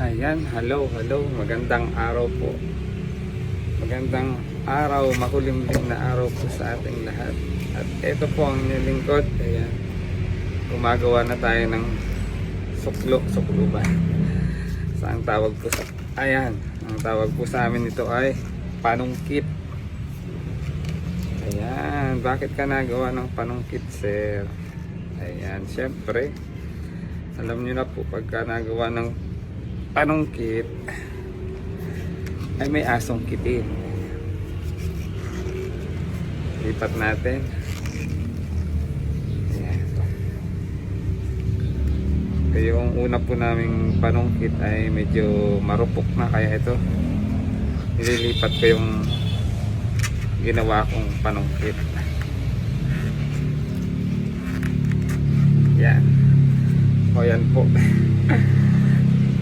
Ayan, hello, magandang araw po. Magandang araw, makulimlim na araw po sa ating lahat. At ito po ang nilingkod. Ayan, gumagawa na tayo ng suklo ba? Ang tawag po sa, ayan, ang tawag po sa amin ito ay panungkit. Ayan, bakit ka nagawa ng panungkit, sir? Ayan, syempre, alam nyo na po, pagka nagawa ng panungkit ay may asong kitin. Lipat natin. Ayan. Yung una po naming panungkit ay medyo marupok na, kaya ito nililipat ko yung ginawa kong panungkit. Yan. O yan po.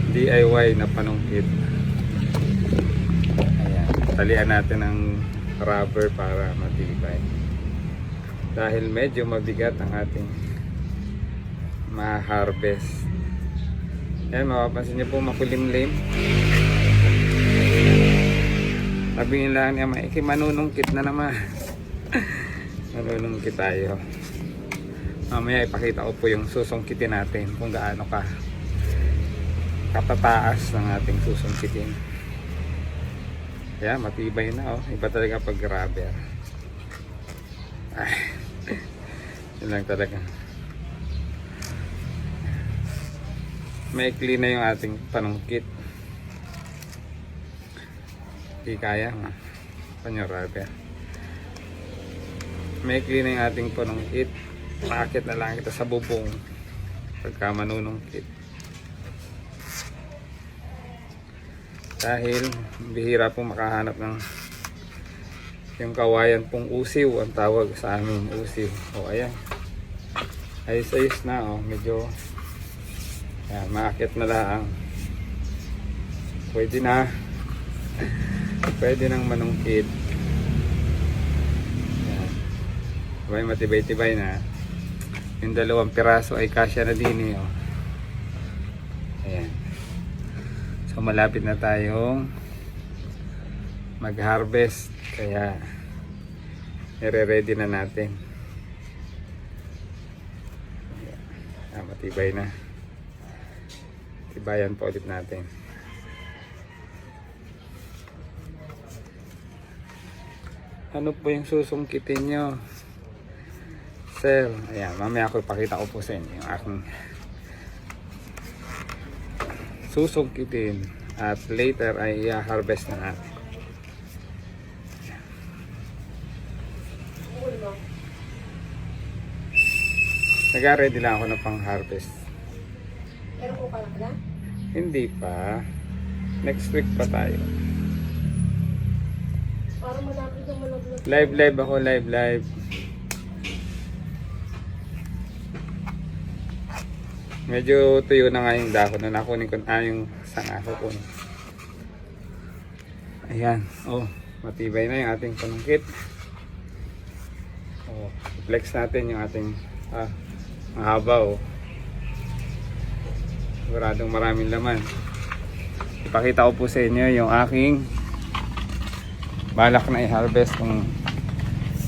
DIY na panungkit. Ayan, talian natin ng rubber para matibay. Dahil medyo mabigat ang ating ma-harvest. Ayan, mapapansin niyo po makulimlim. Sabihin lang niya, manunungkit na naman. Manunungkit tayo. Mamaya ipakita ko po yung susungkitin natin kung gaano katataas ng ating susungkitin. Yan, matibay na, oh. Iba talaga pag rubber. Yun lang talaga. Maikli na yung ating panungkit. Hindi kaya nga panyo rubber. Maikli na yung ating panungkit. Paakit na lang kita sa bubong pagka manunungkit. Dahil bihira pong makahanap ng yung kawayan pong usiw, ang tawag sa amin, usiw. O ayan, ayos na, o medyo ayan, maakit na lang, pwede na. Pwede nang manungkit. Ayan. Sabay matibay-tibay na. Yung 2 piraso ay kasya na din, o. Ayan. So malapit na tayong mag-harvest, kaya nire-ready na natin. Matibay na. Tibayan pa ulit natin. Ano po yung susungkitin nyo, sir? Ayan, mamaya ako ipakita ko po sa inyo yung aking susungkitin at later ay i-harvest na natin. Nag-ready lang ako na pang harvest. Pero po ka na? Hindi pa. Next week pa tayo. Para malapit na malaglag. Live ako, live. Medyo tuyo na nga yung dahon na nakunin ko yung sanga ko kunin. Ayan, oh, matibay na yung ating panungkit. Oh, flex natin yung ating mahaba, oh. Siguradong maraming laman. Ipakita ko po sa inyo yung aking balak na i-harvest kung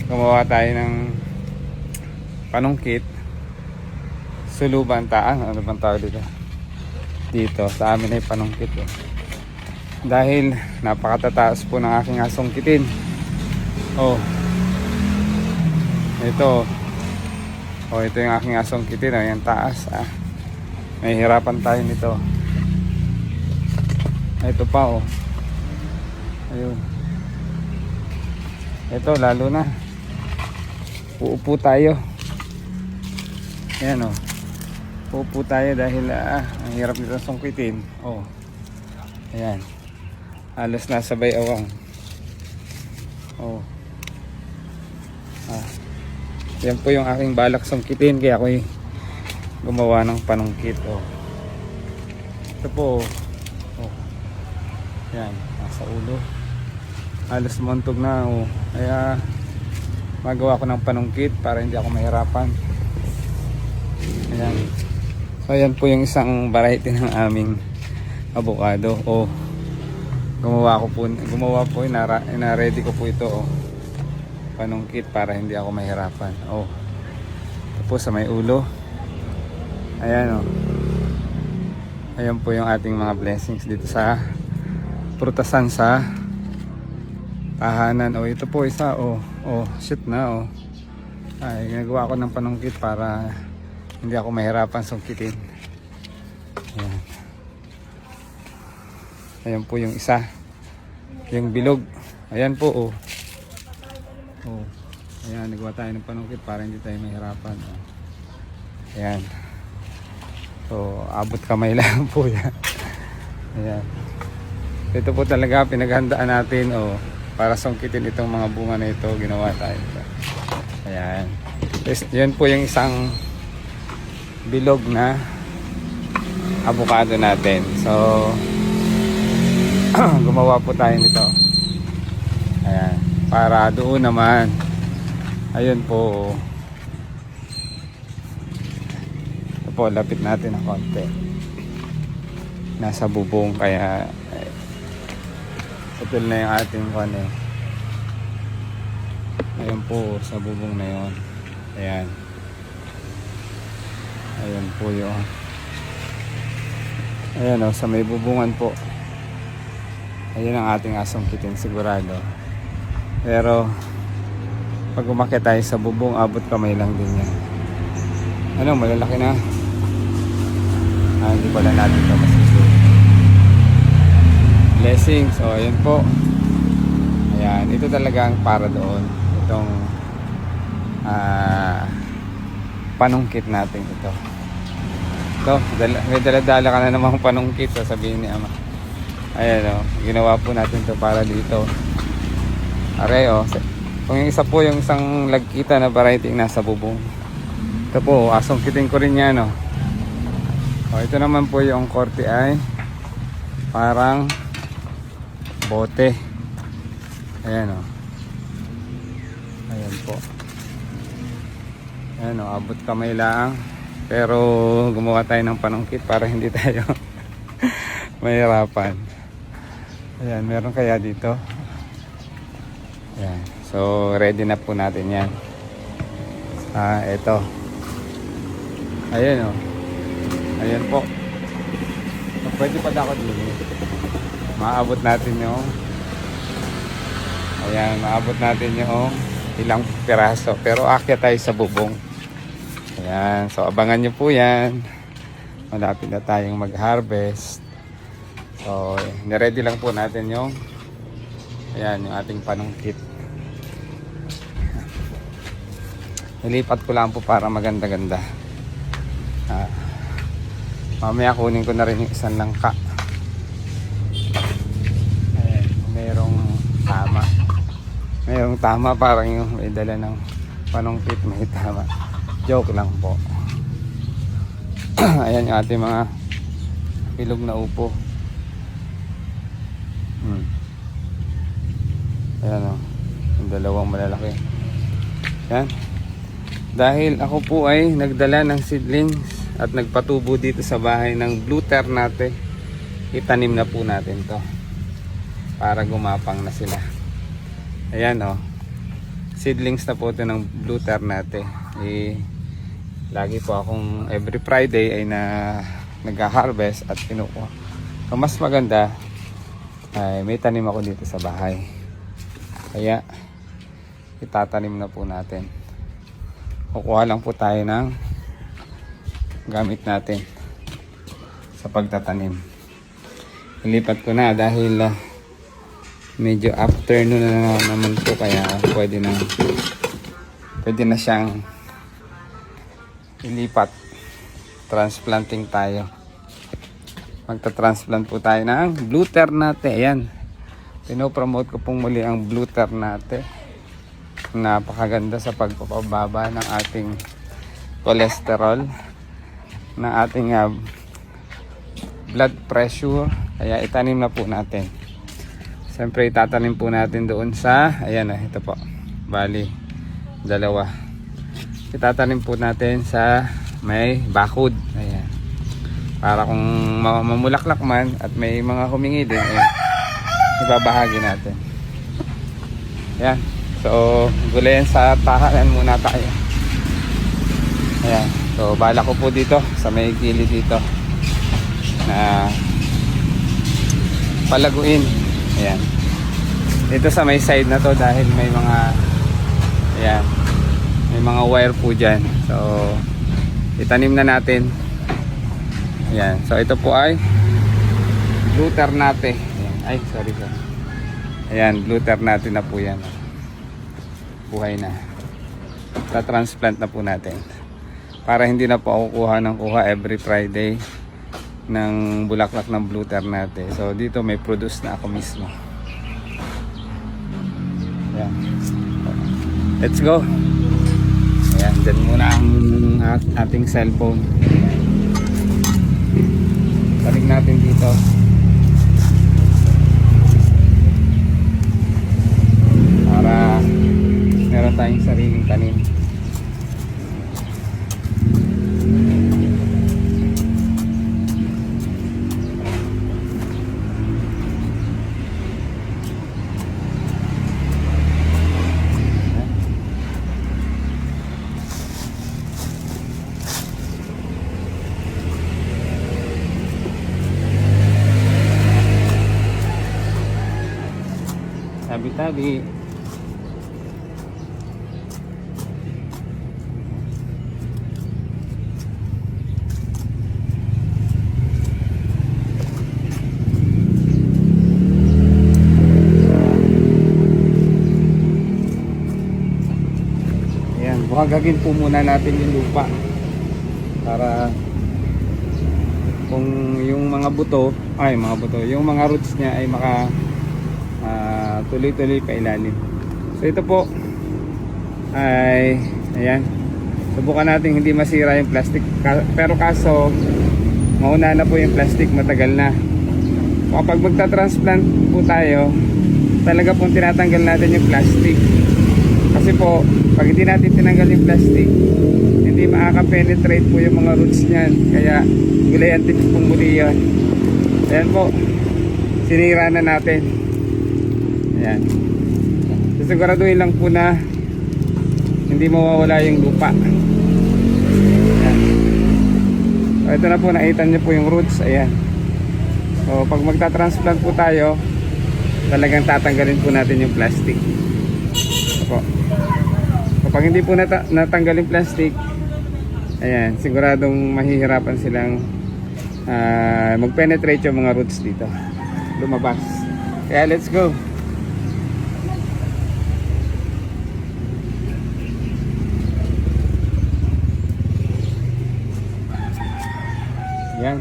gumawa tayo ng panungkit. Suluban taan, ano bang tawag dito? Dito sa amin ay panungkit, oh. Dahil napakatataas po ng aking asungkitin. Oh. Ito. Oh, ito yung aking asungkitin, oh, yung taas, ah. May hirapan tayo nito. Ito pa, oh. Ayun. Ito lalo na. Uupo tayo. Ayan, oh. Upo tayo dahil ang hirap nito sungkitin. Oh. Ayan. Halos nasabay awang. Oh. Yan po yung aking balak sungkitin, kaya ako'y gumawa ng panungkit. Oh. Ito po. Oh. Yan, nasa ulo. Halos montog na, oh. Kaya magawa ko ng panungkit para hindi ako mahirapan. Ayan. So ayan po yung isang variety ng aming avocado. Oh, gumawa po, na-ready ko po ito. Oh, panungkit para hindi ako mahirapan. Oh, ito po sa may ulo. Ayan, oh. Ayan po yung ating mga blessings dito sa prutasan sa tahanan. Oh, ito po isa. Oh, shoot na. Oh, ay, ginagawa ko ng panungkit para hindi ako mahirapan sungkitin. Ayan. Ayan po yung isa. Yung bilog. Ayan po, oh. Oh. Ayan, nagawa tayo ng panungkit para hindi tayo mahirapan. Oh. Ayan. So, abot kamay lang po yan. Ayan. Ito po talaga pinaghandaan natin, oh, para sungkitin itong mga bunga na ito. Ginawa tayo. Ayan. Yan po yung isang bilog na avocado natin. So, gumawa po tayo nito. Ayan. Para doon naman. Ayun po. Ito po, lapit natin ng konti. Nasa bubong kaya putol na yung ating kone. Ayan po, sa bubong na yun. Ayan. Ayan po yun. Ayan, oh, sa may bubungan po. Ayan ang ating asungkitin sigurado. Pero pag umakyat tayo sa bubong, abot kamay lang din yan. Ano, malalaki na. Hindi pala natin ito masisip. Blessings. So, ayan po. Ayan, ito talaga ang para doon. Itong panungkit natin ito. Ito, may dala-dala ka na namang panungkit, sasabihin ni Ama. Ayan, oh, ginawa po natin ito para dito. Aray, oh, kung yung isa po yung isang lagkita na variety nasa bubong. Ito po, asungkitin ko rin yan, oh. Oh, ito naman po yung korte ay parang bote. Ayan, oh. Ayan po. Ayan, oh, abot kamay lang. Pero gumawa tayo ng panungkit para hindi tayo mahirapan. Ayan, meron kaya dito. Ayan. So, ready na po natin yan. Ito. Ayan, oh. Ayan po. So, pwede pa ako dito. Maabot natin yung ayan, maabot natin yung ilang piraso. Pero akyat tayo sa bubong. Ayan. So, abangan nyo po yan. Malapit na tayong mag-harvest. So, niready lang po natin yung ayan, yung ating panungkit. Nilipat ko lang po para maganda-ganda. Mamaya kunin ko na rin yung isang langka. Ayan, merong tama. Merong tama, parang yung may dala ng panungkit, may tama. Joke lang po. Ayan yung ating mga bilog na upo. Ayan, oh, yung dalawang malalaki. Ayan. Dahil ako po ay nagdala ng seedlings at nagpatubo dito sa bahay ng blue ternate, itanim na po natin to para gumapang na sila. Ayan, oh, seedlings na po ito ng blue ternate. Lagi po akong every Friday ay nag-harvest at kinukuha. So, mas maganda ay may tanim ako dito sa bahay, kaya itatanim na po natin. Kukuha lang po tayo ng gamit natin sa pagtatanim. Ilipat ko na dahil medyo afternoon na naman po, kaya pwede na siyang ilipat. Transplanting tayo. Magta-transplant po tayo ng blue ternate. Ayan, pinopromote ko pong muli ang blue ternate. Napakaganda sa pagpapababa ng ating cholesterol, ng ating blood pressure. Kaya itanim na po natin. Siyempre itatanim po natin doon sa ayan, ito po, bali dalawa. Itatanim po natin sa may bakod. Ayan. Para kung mamulaklak man at may mga humingi din, ibabahagi natin. Ayan. So, gulayan sa tahanan muna tayo. Ayan. So, bala ko po dito sa may gilid dito na palaguin. Ayan. Dito sa may side na to dahil may mga ayan, may mga wire po dyan. So, itanim na natin. Ayan. So, ito po ay blue ternate. Ayan. Ay, sorry. Ayan, blue ternate na po yan. Buhay na. Ta-transplant na po natin. Para hindi na po ako kuha ng kuha every Friday ng bulaklak ng blue ternate. So, dito may produce na ako mismo. Ayan. Let's go. Ayan, dyan muna ang ating cellphone. Balik natin dito. Para meron tayong sariling tanim. Tabi-tabi. Ayan, buhagagin po muna natin yung lupa para kung yung mga buto, yung mga roots niya ay maka tuloy-tuloy pa ilalim. So ito po ay ayan, subukan natin hindi masira yung plastic, pero kaso mauna na po yung plastic, matagal na. Kapag magta-transplant po tayo, talaga pong tinatanggal natin yung plastic, kasi po pag hindi natin tinanggal yung plastic, hindi makaka-penetrate po yung mga roots niyan, kaya gulayan tips pong muli yun. Ayan po, sinira na natin. Ayan. Sisiguraduhin lang po na hindi mawawala yung lupa. Ayan. So, ito na po, nakita nyo po yung roots. Ayan. So, pag magta-transplant po tayo, talagang tatanggalin po natin yung plastic. Ito po. So, pag hindi po natanggal yung plastic, ayan, siguradong mahihirapan silang mag-penetrate yung mga roots dito. Lumabas. Kaya let's go. Yan.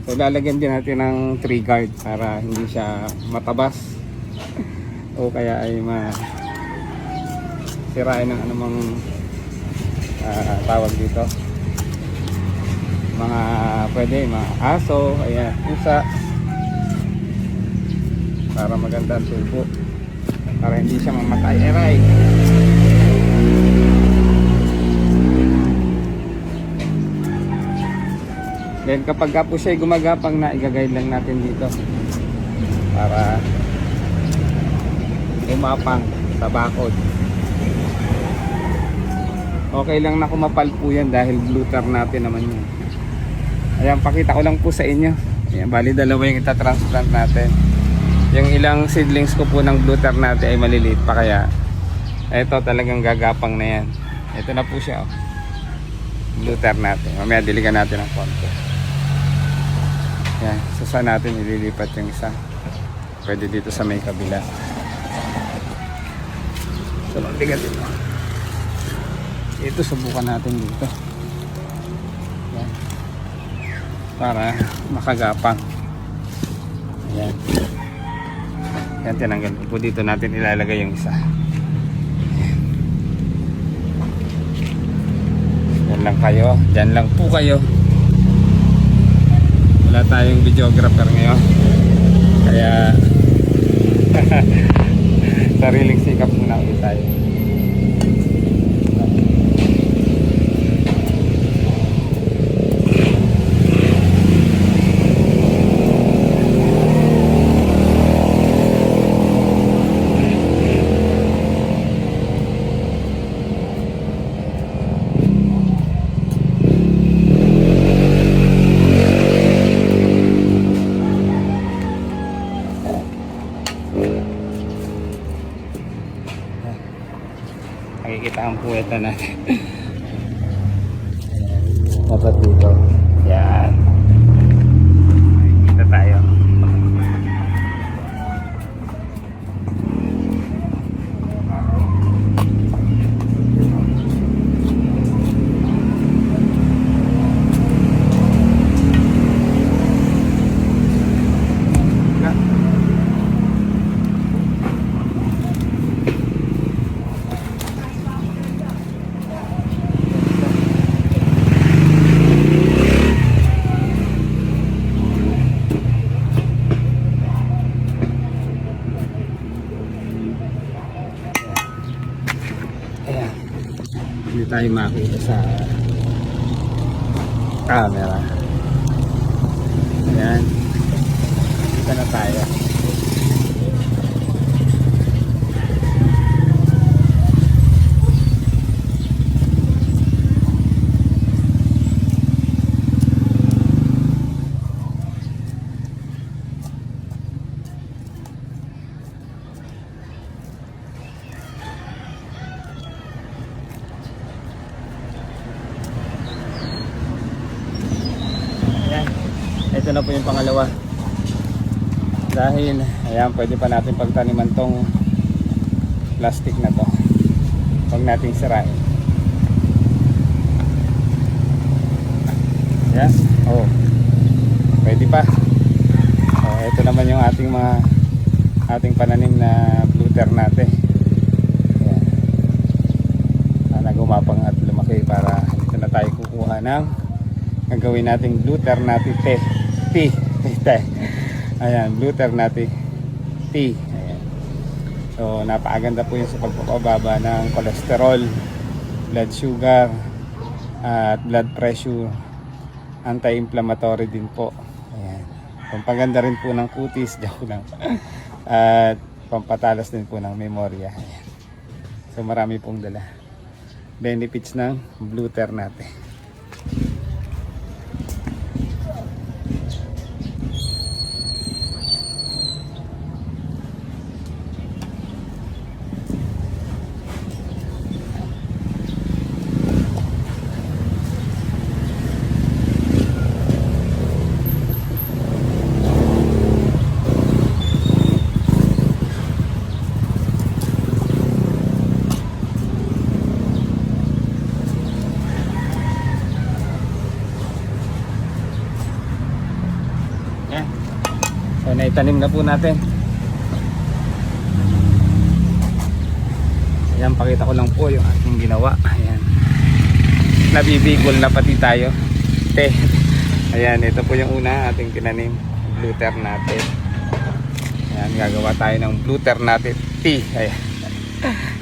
So lalagyan din natin ng tree guard para hindi siya matabas o kaya ay sirain ng anumang tawag dito. Mga pwede, mga aso, ayan, pusa. Para maganda ang tubo. Para hindi siya mamatay. Eray. Then kapag po siya gumagapang na, i-guide lang natin dito para umapang sa bakod. Okay lang na kumapal po yan dahil blue ternate naman yun. Ayan, pakita ko lang po sa inyo. Ayan, bali dalawa yung itatransplant natin. Yung ilang seedlings ko po ng blue ternate ay maliliit pa, kaya ito talagang gagapang na yan. Ito na po siya, oh. Blue ternate. Mamaya diligan natin ng konti. Yan, so saan natin ililipat yung isa? Pwede dito sa may kabila. So, magbigat dito. Ito, subukan natin dito. Yan. Para makagapang. Yan. Yan, tinanggal po. Dito natin ilalagay yung isa. Yan lang kayo. Diyan lang po kayo. Wala tayong videographer ngayon, kaya sariling sikap muna ulit tayo. makikita ang puweta natin. Ayan. Dapat dito. Yan. Makikita tayo. Ayan. Hindi tayo makita sa camera. Ayan. Dito na tayo. Ito na po yung pangalawa. Dahil, ayan, pwede pa natin pagtaniman tong plastic na to. Huwag nating sirain. Ayan, oh. Pwede pa. Oh, ito naman yung ating pananim na blue ternate. Ayan. Sana gumapang at lumaki para ito na tayo kukuha ng gagawin nating blue ternate tea. Ayan, blue ternate tea. Ayan. So, napakaganda po yun sa pagpapababa ng cholesterol, blood sugar, at blood pressure. Anti-inflammatory din po. Ayan. Pampaganda rin po ng kutis, joke lang. At pampatalas din po ng memorya. Ayan. So, marami pong dala benefits ng blue ternate. So, naitanim na po natin. Ayan, pakita ko lang po yung ating ginawa. Ayan. Nabibigol na pati tayo. Ayan, ito po yung una ating tinanim. Blue ternate. Ayan, gagawa tayo ng blue ternate tea. Ayan.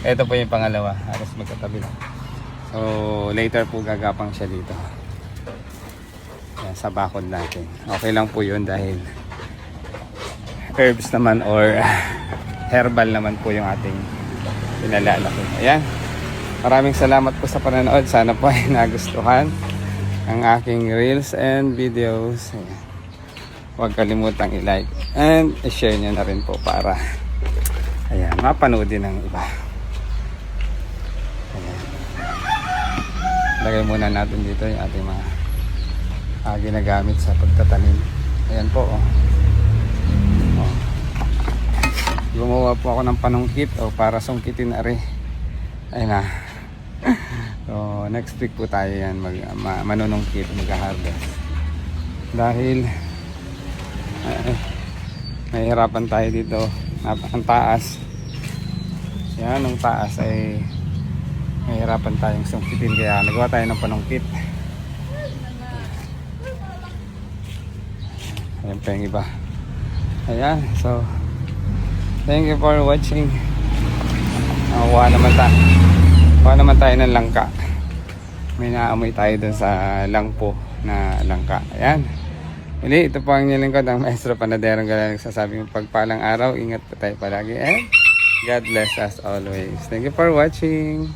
Ito po yung pangalawa. Halos magkatabi lang. So, later po gagapang siya dito. Ayan, sa bakod natin. Okay lang po yun dahil herbs naman or herbal naman po yung ating pinalalaki. Ayan. Maraming salamat po sa panonood. Sana po ay nagustuhan ang aking reels and videos. Ayan. Huwag kalimutang i-like and i-share nyo na rin po para ayan, mapanood din ng iba. Ayan. Lagay muna natin dito yung ating mga ginagamit sa pagtatanim. Ayan po, oh. Gumawa po ako ng panungkit o para sungkitin na rin. Ayun na. So next week po tayo yan manunungkit, mag-harvest. Dahil mahihirapan tayo dito. Ang taas. Yan, ang taas ay mahihirapan tayong sungkitin. Kaya nagawa tayo ng panungkit. Ayan pa yung iba. Ayan, so thank you for watching. Kuha naman tayo ng langka. May naamoy tayo dun sa langpo na langka. Ayan. Muli, ito po ang nilingkod ng Maestro Panaderong Galang. Sasabing pagpalang araw. Ingat po tayo palagi. And God bless us always. Thank you for watching.